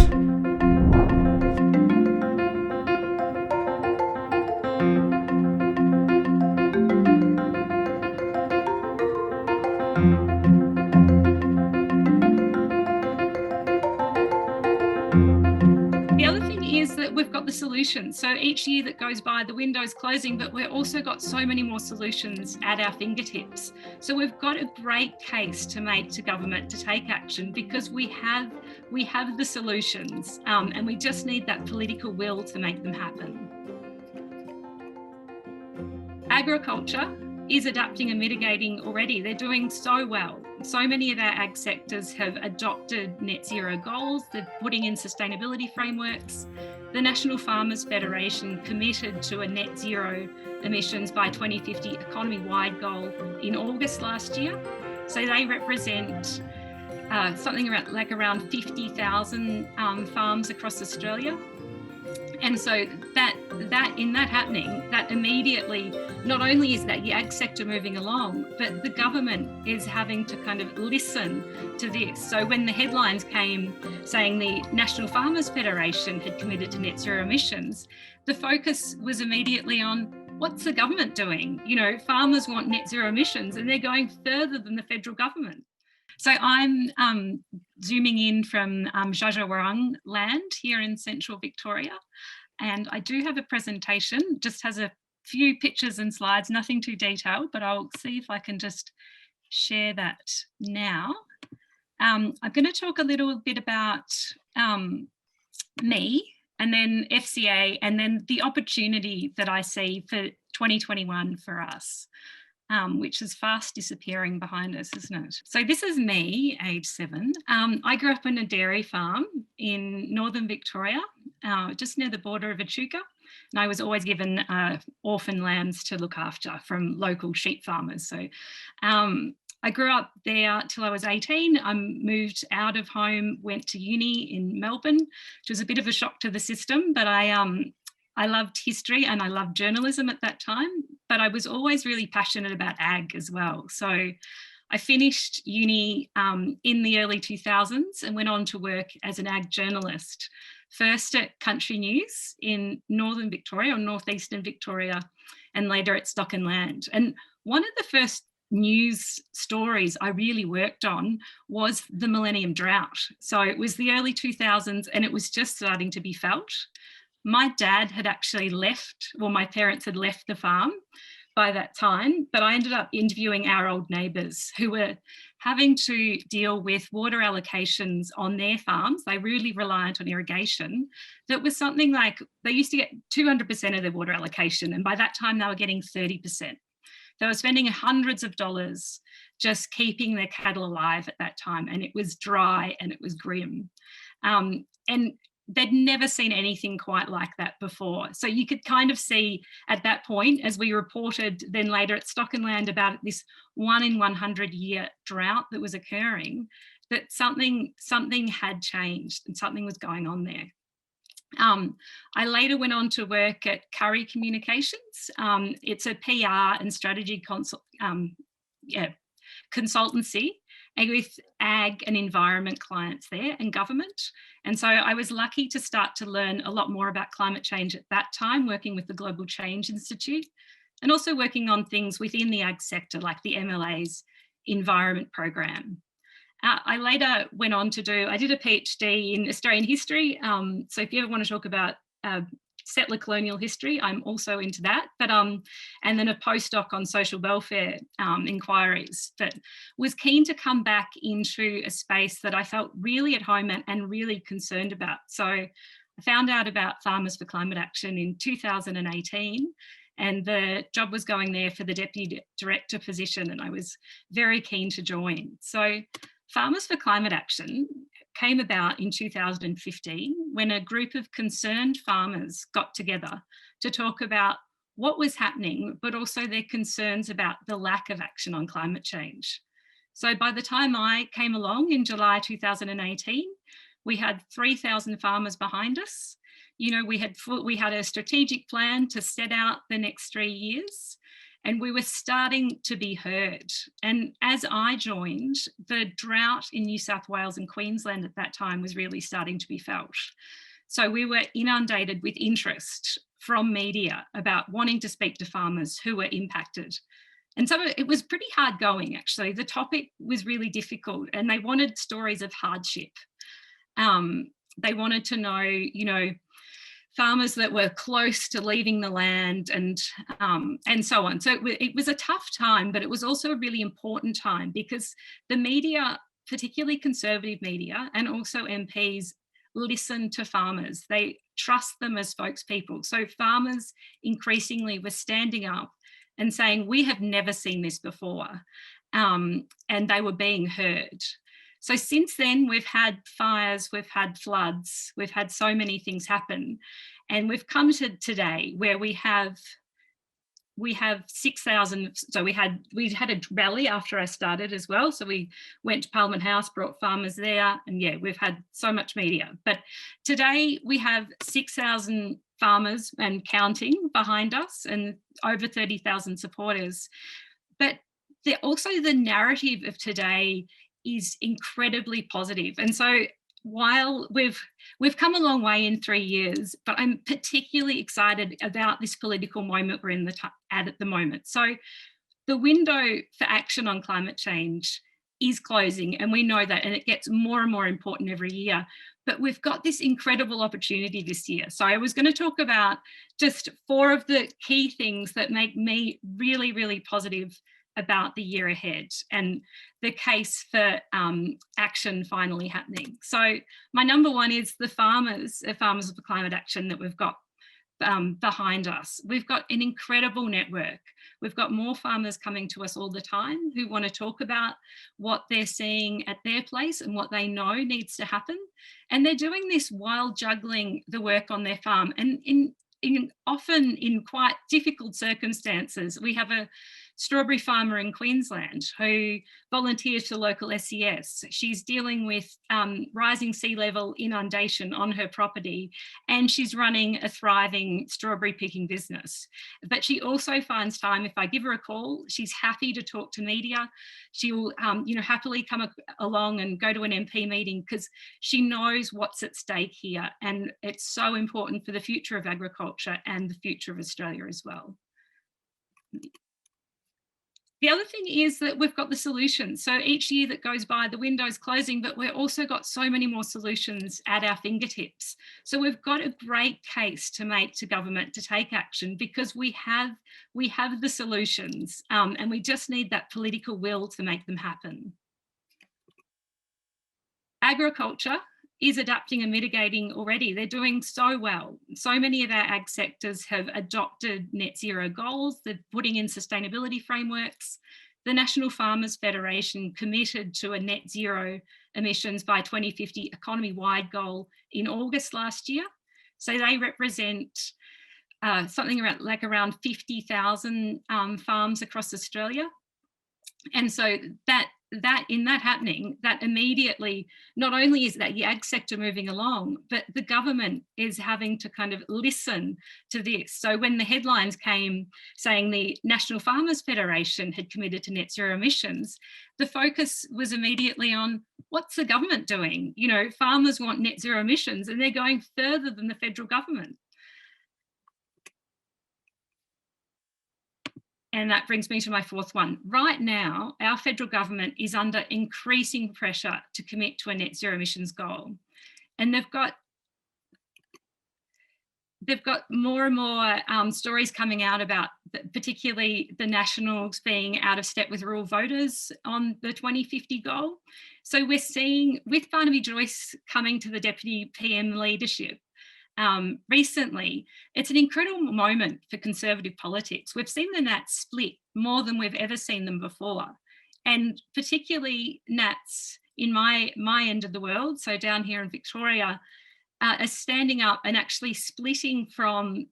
The other thing is that we've got the solutions. So each year that goes by, the window's closing, but we've also got so many more solutions at our fingertips. So we've got a great case to make to government to take action, because we have the solutions, and we just need that political will to make them happen. Agriculture is adapting and mitigating already. They're doing so well. So many of our ag sectors have adopted net zero goals. They're putting in sustainability frameworks. The National Farmers Federation committed to a net zero emissions by 2050 economy-wide goal in August last year. So they represent something around 50,000 farms across Australia. And so that happening, that immediately, not only is that the ag sector moving along, but the government is having to kind of listen to this. So when the headlines came saying the National Farmers Federation had committed to net zero emissions, the focus was immediately on, what's the government doing? You know, farmers want net zero emissions and they're going further than the federal government. So I'm zooming in from Jajawarong land here in central Victoria. And I do have a presentation, just has a few pictures and slides, nothing too detailed, but I'll see if I can just share that now. I'm going to talk a little bit about me, and then FCA, and then the opportunity that I see for 2021 for us. Which is fast disappearing behind us, isn't it? So this is me, age 7. I grew up on a dairy farm in northern Victoria, just near the border of Echuca. And I was always given orphan lambs to look after from local sheep farmers. So I grew up there till I was 18. I moved out of home, went to uni in Melbourne, which was a bit of a shock to the system, but I loved history and I loved journalism at that time, but I was always really passionate about ag as well. So I finished uni in the early 2000s and went on to work as an ag journalist, first at Country News in northern Victoria or northeastern Victoria, and later at Stock and Land. And one of the first news stories I really worked on was the Millennium Drought. So it was the early 2000s and it was just starting to be felt. My dad had actually left, well, my parents had left the farm by that time, but I ended up interviewing our old neighbours who were having to deal with water allocations on their farms. They really reliant on irrigation. That was something like, they used to get 200% of their water allocation, and by that time they were getting 30%. They were spending hundreds of dollars just keeping their cattle alive at that time, and it was dry and it was grim. And they'd never seen anything quite like that before. So you could kind of see at that point, as we reported then later at Stock and Land about this 1 in 100 year drought that was occurring, that something had changed and something was going on there. I later went on to work at Curry Communications. It's a PR and strategy consultancy with ag and environment clients there and government. And so I was lucky to start to learn a lot more about climate change at that time, working with the Global Change Institute and also working on things within the ag sector like the MLA's environment program. I later went on to I did a PhD in Australian history. So if you ever want to talk about settler colonial history, I'm also into that, but and then a postdoc on social welfare inquiries, but was keen to come back into a space that I felt really at home and really concerned about. So I found out about Farmers for Climate Action in 2018, and the job was going there for the deputy director position, and I was very keen to join. So Farmers for Climate Action came about in 2015 when a group of concerned farmers got together to talk about what was happening, but also their concerns about the lack of action on climate change. So by the time I came along in July 2018, we had 3,000 farmers behind us. You know, we had a strategic plan to set out the next 3 years. and we were starting to be heard. And as I joined, the drought in New South Wales and Queensland at that time was really starting to be felt. So we were inundated with interest from media about wanting to speak to farmers who were impacted. And so it was pretty hard going, actually. The topic was really difficult, and they wanted stories of hardship. They wanted to know, you know, farmers that were close to leaving the land and so on. So it was a tough time, but it was also a really important time because the media, particularly conservative media and also MPs, listen to farmers. They trust them as spokespeople. So farmers increasingly were standing up and saying, we have never seen this before. And they were being heard. So since then, we've had fires, we've had floods, we've had so many things happen. And we've come to today where we have 6,000. So we had a rally after I started as well. So we went to Parliament House, brought farmers there, and yeah, we've had so much media. But today we have 6,000 farmers and counting behind us, and over 30,000 supporters. But also the narrative of today is incredibly positive. And so while we've come a long way in 3 years, but I'm particularly excited about this political moment we're in at the moment. So the window for action on climate change is closing, and we know that, and it gets more and more important every year. But we've got this incredible opportunity this year. So I was going to talk about just 4 of the key things that make me really, really positive about the year ahead and the case for action finally happening. So my number 1 is the Farmers for Climate Action that we've got behind us. We've got an incredible network. We've got more farmers coming to us all the time who want to talk about what they're seeing at their place and what they know needs to happen. And they're doing this while juggling the work on their farm, and often in quite difficult circumstances. We have a strawberry farmer in Queensland who volunteers to local SES. She's dealing with rising sea level inundation on her property, and she's running a thriving strawberry picking business. But she also finds time, if I give her a call, she's happy to talk to media. She'll happily come along and go to an MP meeting because she knows what's at stake here, and it's so important for the future of agriculture and the future of Australia as well. The other thing is that we've got the solutions. So each year that goes by, the window's closing, but we've also got so many more solutions at our fingertips. So we've got a great case to make to government to take action because we have the solutions, and we just need that political will to make them happen. Agriculture is adapting and mitigating already. They're doing so well. So many of our ag sectors have adopted net zero goals. They're putting in sustainability frameworks. The National Farmers Federation committed to a net zero emissions by 2050 economy-wide goal in August last year. So they represent something around 50,000 farms across Australia. And so that happening, that immediately, not only is that the ag sector moving along, but the government is having to kind of listen to this. So when the headlines came saying the National Farmers Federation had committed to net zero emissions, the focus was immediately on what's the government doing? You know, farmers want net zero emissions and they're going further than the federal government. And that brings me to my 4th one. Right now, our federal government is under increasing pressure to commit to a net zero emissions goal. And they've got more and more stories coming out about particularly the Nationals being out of step with rural voters on the 2050 goal. So we're seeing, with Barnaby Joyce coming to the Deputy PM leadership, recently, it's an incredible moment for Conservative politics. We've seen the Nats split more than we've ever seen them before. And particularly Nats in my end of the world, so down here in Victoria, are standing up and actually splitting from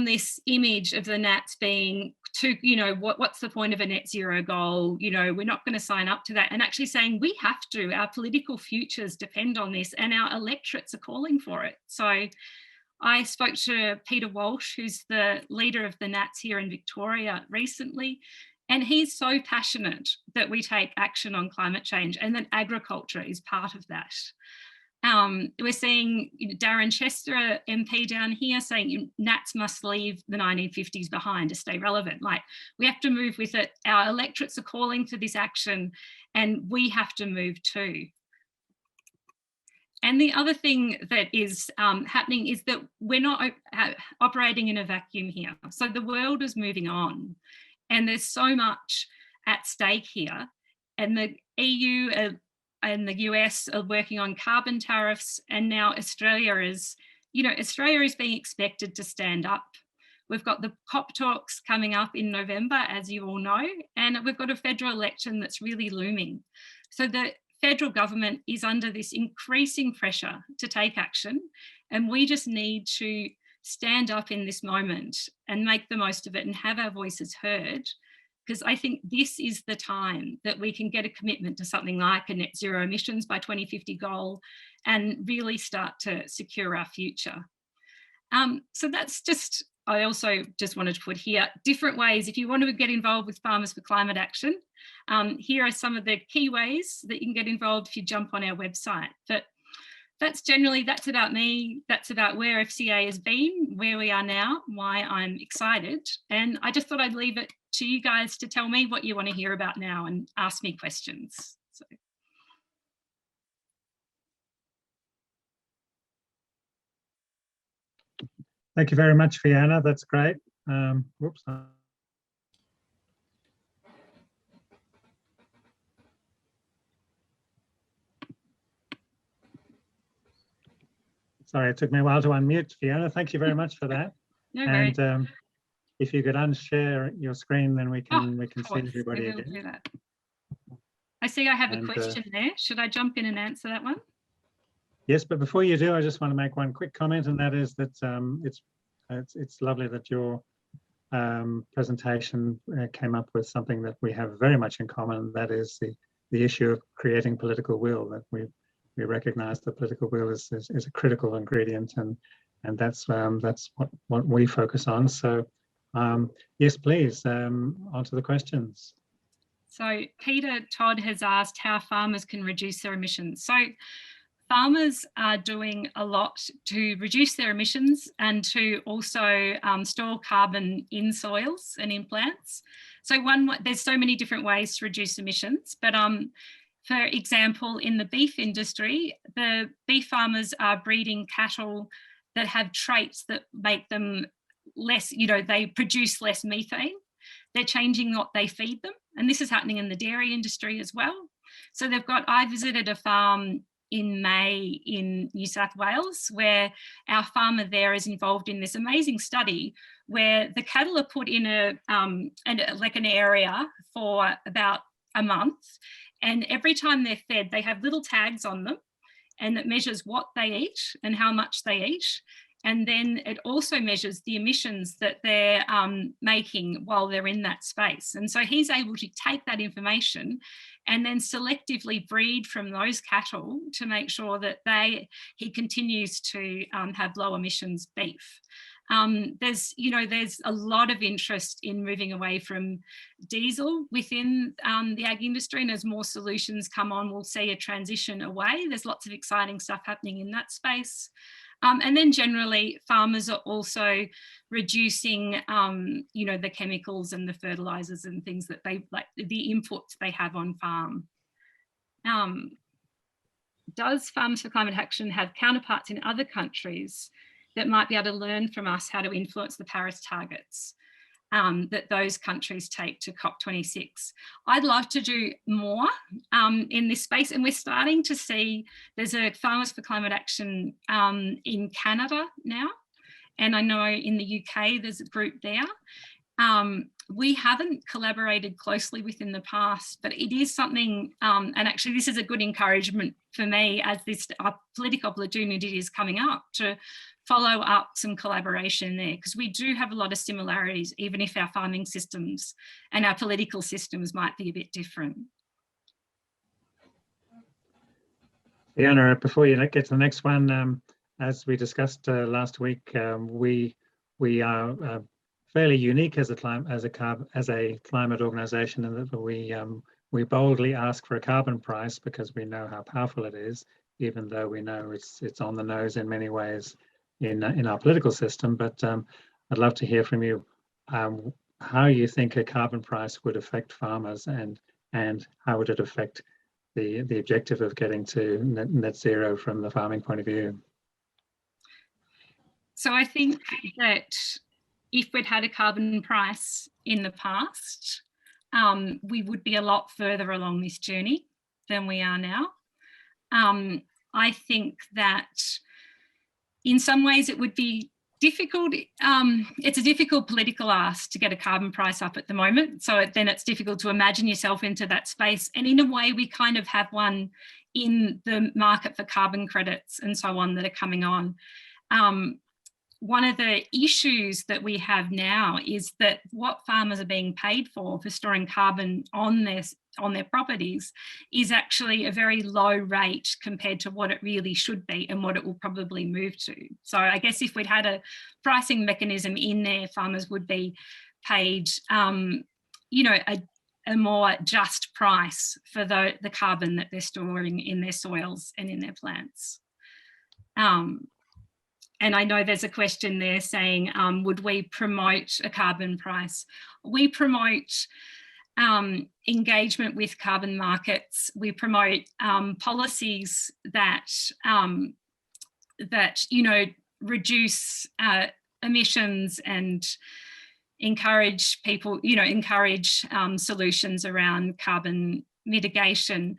this image of the Nats being to, you know, what's the point of a net zero goal? You know, we're not going to sign up to that, and actually saying we have to, our political futures depend on this and our electorates are calling for it. So I spoke to Peter Walsh, who's the leader of the Nats here in Victoria recently, and he's so passionate that we take action on climate change and that agriculture is part of that. We're seeing Darren Chester, MP down here, saying Nats must leave the 1950s behind to stay relevant. Like, we have to move with it. Our electorates are calling for this action and we have to move too. And the other thing that is happening is that we're not operating in a vacuum here. So the world is moving on and there's so much at stake here. And the EU and the US are working on carbon tariffs, and now Australia is being expected to stand up. We've got the COP talks coming up in November, as you all know, and we've got a federal election that's really looming. So the federal government is under this increasing pressure to take action, and we just need to stand up in this moment and make the most of it and have our voices heard, because I think this is the time that we can get a commitment to something like a net zero emissions by 2050 goal and really start to secure our future. So that's just, I also just wanted to put here different ways. If you want to get involved with Farmers for Climate Action, here are some of the key ways that you can get involved if you jump on our website. But that's about me. That's about where FCA has been, where we are now, why I'm excited. And I just thought I'd leave it to you guys to tell me what you want to hear about now and ask me questions. So. Thank you very much, Fiona. That's great. Whoops. Sorry, it took me a while to unmute, Fiona. Thank you very much for that. No and worries. If you could unshare your screen, then we can see everybody Maybe again. we'll do that. I see I have a question there. Should I jump in and answer that one? Yes, but before you do, I just want to make one quick comment, and that is that it's lovely that your presentation came up with something that we have very much in common, and that is the issue of creating political will. That we recognise that political will is a critical ingredient, and that's what we focus on. So yes, please, on to the questions. So Peter Todd has asked how farmers can reduce their emissions. So farmers are doing a lot to reduce their emissions and to also store carbon in soils and in plants. So there's so many different ways to reduce emissions, but for example, in the beef industry, the beef farmers are breeding cattle that have traits that make them less, they produce less methane. They're changing what they feed them. And this is happening in the dairy industry as well. So I visited a farm in May in New South Wales, where our farmer there is involved in this amazing study where the cattle are put in an area for about a month. And every time they're fed, they have little tags on them, and it measures what they eat and how much they eat. And then it also measures the emissions that they're making while they're in that space. And so he's able to take that information and then selectively breed from those cattle to make sure that he continues to have low emissions beef. There's a lot of interest in moving away from diesel within the ag industry, and as more solutions come on, we'll see a transition away. There's lots of exciting stuff happening in that space. And then generally, farmers are also reducing, the chemicals and the fertilizers and things that the inputs they have on farm. Does Farmers for Climate Action have counterparts in other countries that might be able to learn from us how to influence the Paris targets that those countries take to COP26? I'd love to do more in this space, and we're starting to see there's a Farmers for Climate Action in Canada now, and I know in the UK there's a group there. We haven't collaborated closely with in the past, but it is something, and actually this is a good encouragement for me as this political opportunity is coming up to follow up some collaboration there, because we do have a lot of similarities, even if our farming systems and our political systems might be a bit different. Fiona, before you get to the next one, as we discussed last week, we are fairly unique as a climate organisation, in that we boldly ask for a carbon price because we know how powerful it is, even though we know it's on the nose in many ways in our political system. But I'd love to hear from you how you think a carbon price would affect farmers, and how would it affect the objective of getting to net zero from the farming point of view. So I think that if we'd had a carbon price in the past, we would be a lot further along this journey than we are now. I think that in some ways it would be difficult. It's a difficult political ask to get a carbon price up at the moment. So then it's difficult to imagine yourself into that space. And in a way, we kind of have one in the market for carbon credits and so on that are coming on. One of the issues that we have now is that what farmers are being paid for storing carbon on their properties is actually a very low rate compared to what it really should be and what it will probably move to. So I guess if we'd had a pricing mechanism in there, farmers would be paid, you know, a more just price for the carbon that they're storing in their soils and in their plants. And I know there's a question there saying, would we promote a carbon price? We promote engagement with carbon markets. We promote policies that you know, reduce emissions and encourage people, you know, encourage solutions around carbon mitigation.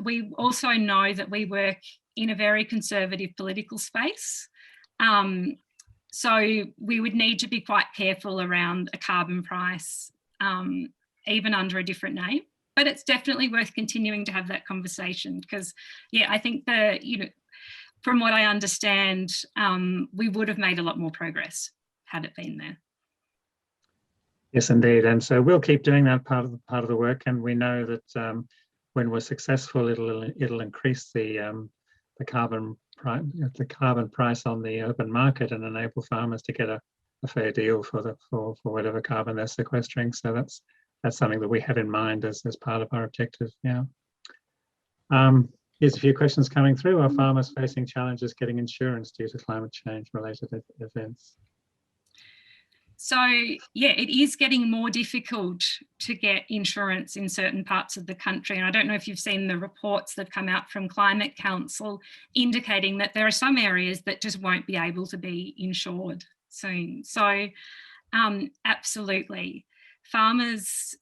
We also know that we work in a very conservative political space. So we would need to be quite careful around a carbon price, even under a different name. But it's definitely worth continuing to have that conversation because, yeah, I think you know, from what I understand, we would have made a lot more progress had it been there. Yes, indeed. And so we'll keep doing that part of the work. And we know that when we're successful, it'll increase the carbon price on the open market and enable farmers to get a fair deal for whatever carbon they're sequestering. So that's something that we have in mind as part of our objective. Yeah. Here's a few questions coming through. Are farmers facing challenges getting insurance due to climate change related events? So yeah, it is getting more difficult to get insurance in certain parts of the country. And I don't know if you've seen the reports that come out from Climate Council indicating that there are some areas that just won't be able to be insured soon. So absolutely. Farmers,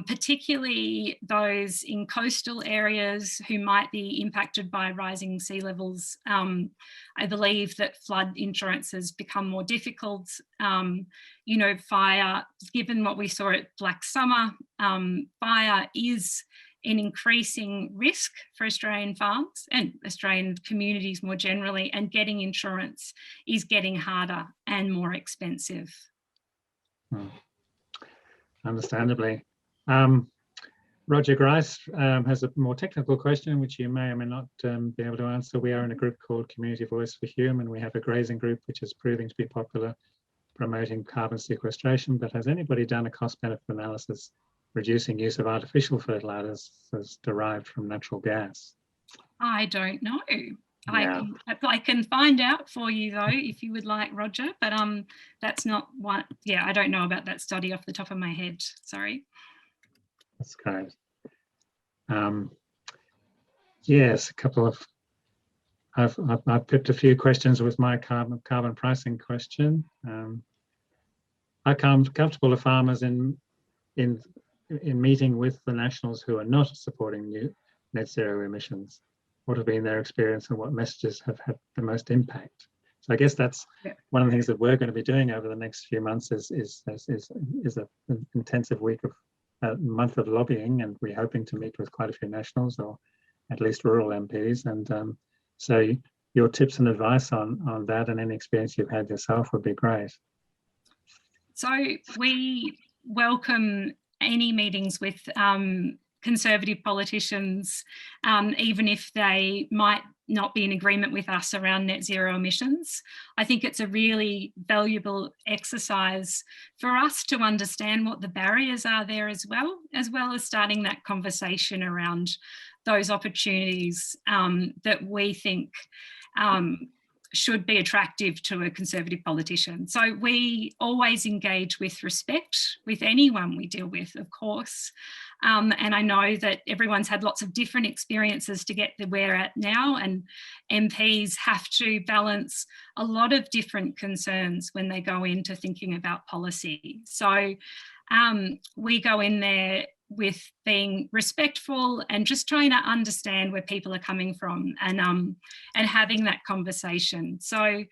particularly those in coastal areas who might be impacted by rising sea levels, I believe that flood insurance has become more difficult. You know, fire, given what we saw at Black Summer, fire is an increasing risk for Australian farms and Australian communities more generally, and getting insurance is getting harder and more expensive. Understandably. Roger Grice has a more technical question, which you may or may not be able to answer. We are in a group called Community Voice for Hume, and we have a grazing group which is proving to be popular, promoting carbon sequestration. But has anybody done a cost-benefit analysis reducing use of artificial fertilizers derived from natural gas? I don't know. Yeah. I can find out for you though, if you would like, Roger, but that's not one. Yeah, I don't know about that study off the top of my head. Sorry. That's great. Yes, a couple of. I've picked a few questions with my carbon pricing question. How comfortable are farmers in meeting with the nationals who are not supporting new net zero emissions? What have been their experience and what messages have had the most impact? So I guess that's one of the things that we're going to be doing over the next few months is an intensive month of lobbying, and we're hoping to meet with quite a few nationals or at least rural MPs. And so your tips and advice on that and any experience you've had yourself would be great. So we welcome any meetings with Conservative politicians, even if they might not be in agreement with us around net zero emissions. I think it's a really valuable exercise for us to understand what the barriers are there as well as starting that conversation around those opportunities that we think should be attractive to a Conservative politician. So we always engage with respect with anyone we deal with, of course. And I know that everyone's had lots of different experiences to get to where we're at now, and MPs have to balance a lot of different concerns when they go into thinking about policy. So we go in there with being respectful and just trying to understand where people are coming from and having that conversation. So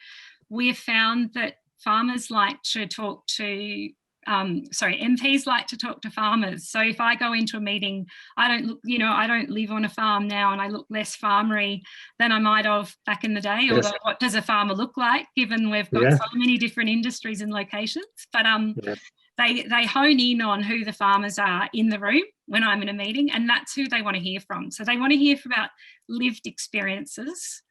we've found that farmers like to talk to MPs like to talk to farmers. So if I go into a meeting, I don't live on a farm now, and I look less farmery than I might have back in the day. Yes. Although what does a farmer look like, given we've got so many different industries and locations? But they hone in on who the farmers are in the room when I'm in a meeting, and that's who they want to hear from. So they want to hear about lived experiences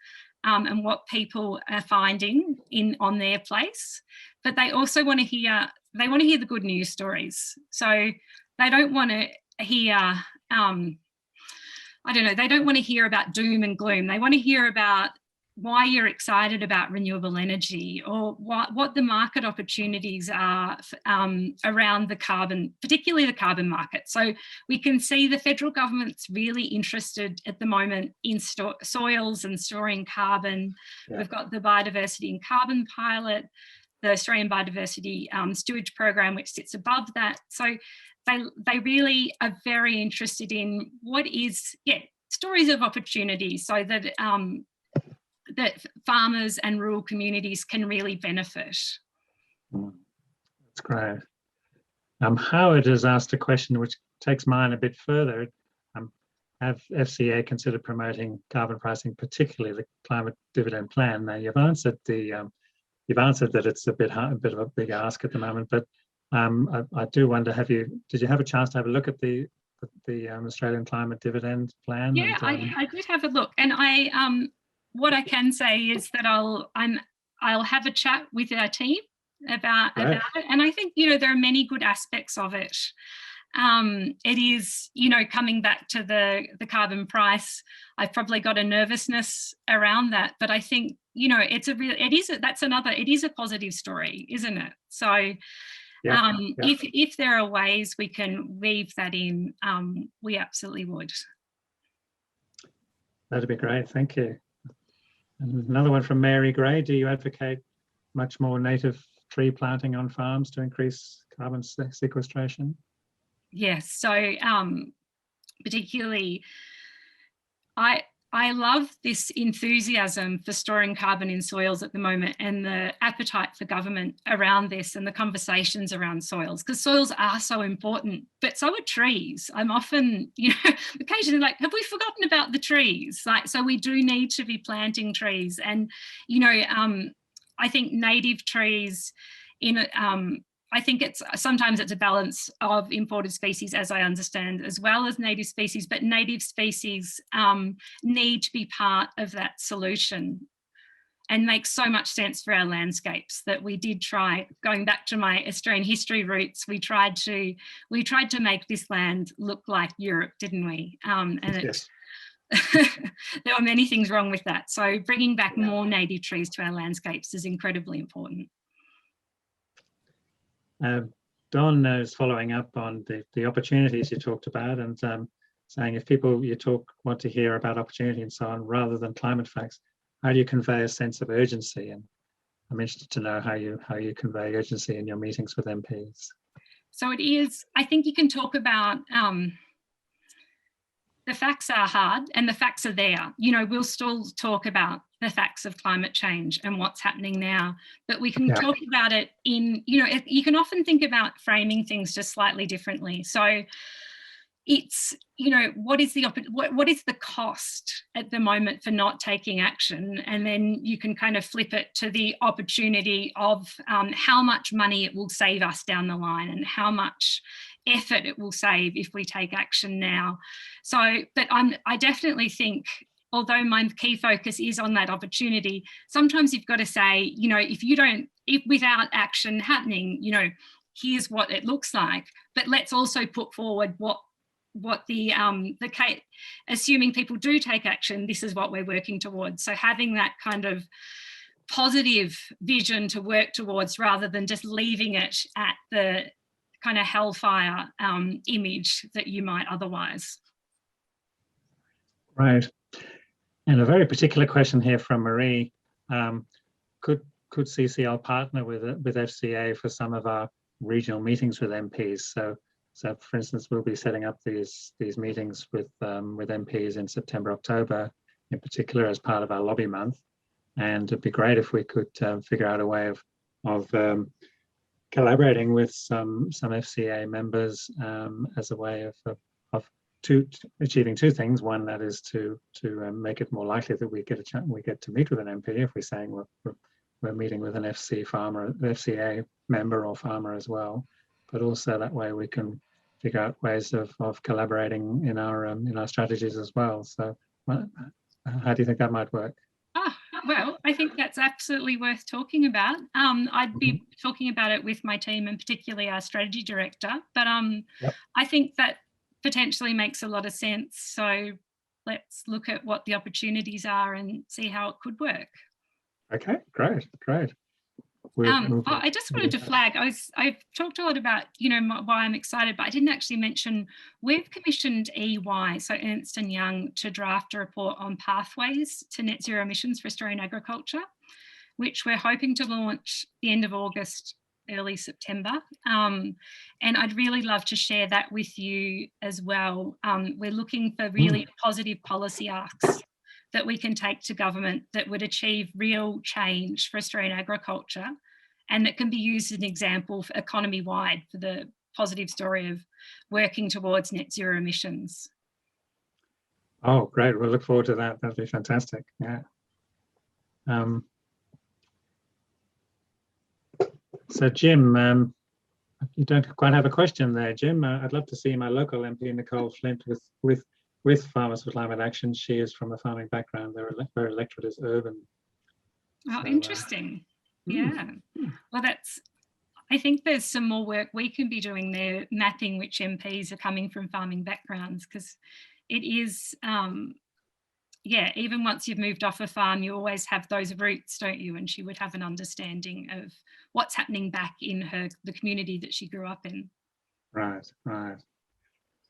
and what people are finding on their place. But they also want to hear the good news stories. So they don't want to hear, they don't want to hear about doom and gloom. They want to hear about why you're excited about renewable energy, or what the market opportunities are around the carbon, particularly the carbon market. So we can see the federal government's really interested at the moment in soils and storing carbon. Yeah. We've got the biodiversity and carbon pilot, the Australian Biodiversity Stewardship Program, which sits above that. So they really are very interested in stories of opportunity, so that that farmers and rural communities can really benefit. That's great. Howard has asked a question which takes mine a bit further. Have FCA considered promoting carbon pricing, particularly the climate dividend plan? Now you've answered that it's a bit of a big ask at the moment, but I do wonder, did you have a chance to have a look at the Australian climate dividend plan? Yeah, I did have a look, and what I can say is that I'll have a chat with our team about it, and I think there are many good aspects of it. It is coming back to the carbon price. I've probably got a nervousness around that, but I think it is a positive story, isn't it? So if there are ways we can weave that in, we absolutely would. That'd be great. Thank you. And another one from Mary Gray. Do you advocate much more native tree planting on farms to increase carbon sequestration? Yes. So particularly, I love this enthusiasm for storing carbon in soils at the moment, and the appetite for government around this, and the conversations around soils, because soils are so important, but so are trees. I'm often, occasionally like, have we forgotten about the trees? So we do need to be planting trees. And, I think native trees I think sometimes it's a balance of imported species, as I understand, as well as native species, but native species need to be part of that solution, and makes so much sense for our landscapes that we did try, going back to my Australian history roots, we tried to make this land look like Europe, didn't we? Yes. There were many things wrong with that. So bringing back more native trees to our landscapes is incredibly important. Don is following up on the opportunities you talked about, and saying if people want to hear about opportunity and so on rather than climate facts, how do you convey a sense of urgency? And I'm interested to know how you convey urgency in your meetings with MPs. So it is, I think you can talk about the facts are hard, and the facts are there. We'll still talk about the facts of climate change and what's happening now, but we can talk about it in, you can often think about framing things just slightly differently. So it's, what is the cost at the moment for not taking action? And then you can kind of flip it to the opportunity of how much money it will save us down the line, and how much effort it will save if we take action now. So, but I definitely think, although my key focus is on that opportunity, sometimes you've got to say, you know, if without action happening, you know, here's what it looks like, but let's also put forward what assuming people do take action, this is what we're working towards. So having that kind of positive vision to work towards, rather than just leaving it at the kind of hellfire image that you might otherwise. Right. And a very particular question here from Marie. Could CCL partner with FCA for some of our regional meetings with MPs? So for instance, we'll be setting up these meetings with MPs in September, October, in particular as part of our lobby month. And it'd be great if we could figure out a way of collaborating with some FCA members as a way of achieving two things. One, that is to make it more likely that we get to meet with an MP if we're saying we're meeting with an FCA member or farmer as well. But also that way we can figure out ways of collaborating in our strategies as well. So how do you think that might work? Well, I think that's absolutely worth talking about. I'd be talking about it with my team, and particularly our strategy director. But I think that potentially makes a lot of sense. So let's look at what the opportunities are and see how it could work. Okay, great. I just wanted to flag, I've talked a lot about, you know, why I'm excited, but I didn't actually mention we've commissioned EY, so Ernst & Young, to draft a report on pathways to net zero emissions for Australian agriculture, which we're hoping to launch the end of August, early September. And I'd really love to share that with you as well. We're looking for really positive policy arcs that we can take to government that would achieve real change for Australian agriculture, and that can be used as an example for economy-wide for the positive story of working towards net zero emissions. Oh, great. We'll look forward to that. That'd be fantastic. Yeah. So Jim, you don't quite have a question there, Jim. I'd love to see my local MP, Nicole Flint, with Farmers for Climate Action. She is from a farming background. Their electorate is urban. Oh, so, interesting. Yeah. Well, I think there's some more work we can be doing there, mapping which MPs are coming from farming backgrounds, because it is, even once you've moved off a farm, you always have those roots, don't you? And she would have an understanding of what's happening back in the community that she grew up in. Right.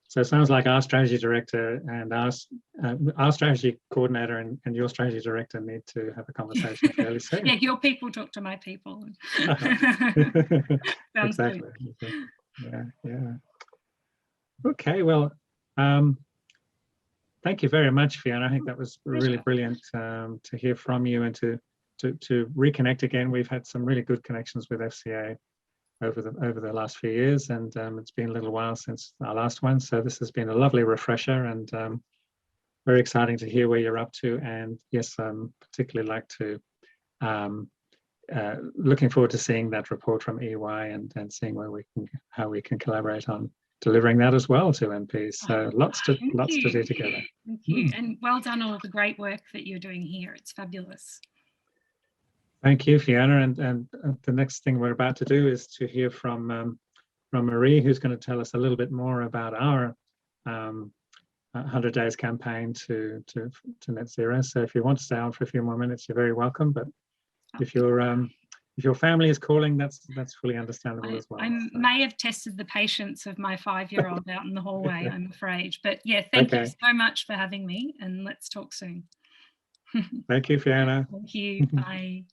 So it sounds like our strategy director and our strategy coordinator and your strategy director need to have a conversation fairly soon. Yeah, your people talk to my people. Exactly. Good. Yeah. Okay, well, thank you very much, Fiona. I think that was really brilliant to hear from you and to reconnect again. We've had some really good connections with FCA over the last few years, and it's been a little while since our last one, so this has been a lovely refresher, and very exciting to hear where you're up to. And yes, particularly like to looking forward to seeing that report from EY and seeing how we can collaborate on delivering that as well to MPs. So lots to do together. Thank you, and well done all the great work that you're doing here. It's fabulous. Thank you, Fiona. And the next thing we're about to do is to hear from Marie, who's going to tell us a little bit more about our 100 days campaign to net zero. So if you want to stay on for a few more minutes, you're very welcome. But if your family is calling, that's fully understandable as well. I may have tested the patience of my 5-year-old out in the hallway, I'm afraid. But yeah, thank you so much for having me, and let's talk soon. Thank you, Fiona. Thank you. Bye.